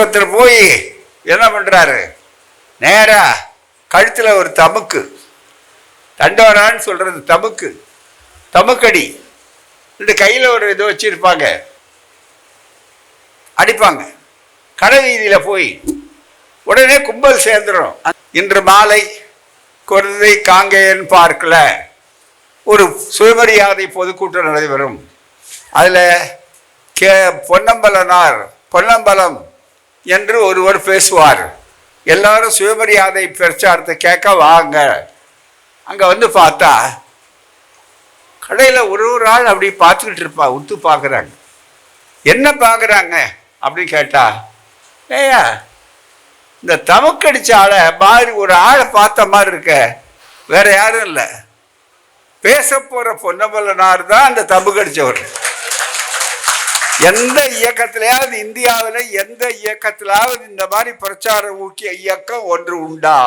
ஒருத்தர் போய் என்ன பண்ணுறாரு, நேராக கழுத்தில் ஒரு தமுக்கு, தண்டோரான்னு சொல்கிறது தமுக்கு, தமுக்கடி, இந்த கையில் ஒரு இது வச்சுருப்பாங்க, அடிப்பாங்க. கடை வீதியில் போய் உடனே கும்பல் சேர்ந்துடும். இன்று மாலை குருதை காங்கேயன் பார்க்கல ஒரு சுயமரியாதை பொதுக்கூட்டம் நடைபெறும். அதில் பொன்னம்பலம் என்று ஒருவர் பேசுவார். எல்லாரும் சுயமரியாதை பிரச்சாரத்தை கேட்க வாங்க. அங்கே வந்து பார்த்தா கடையில் ஒரு ஆள் அப்படி பார்த்துக்கிட்டு இருப்பா, உத்து பார்க்குறாங்க. என்ன பார்க்குறாங்க அப்படின்னு கேட்டா, ஏயா இந்த தமக்கடிச்ச ஆளை மாதிரி ஒரு ஆளை பார்த்த மாதிரி இருக்க, வேற யாரும் இல்லை, பேச போற பொன்னம்பலனார் தான் அந்த தமுக்கடிச்சவர். எந்த இயக்கத்திலாவது, இந்தியாவில் எந்த இயக்கத்திலாவது இந்த மாதிரி பிரச்சாரம் ஊக்கிய இயக்கம் ஒன்று உண்டா?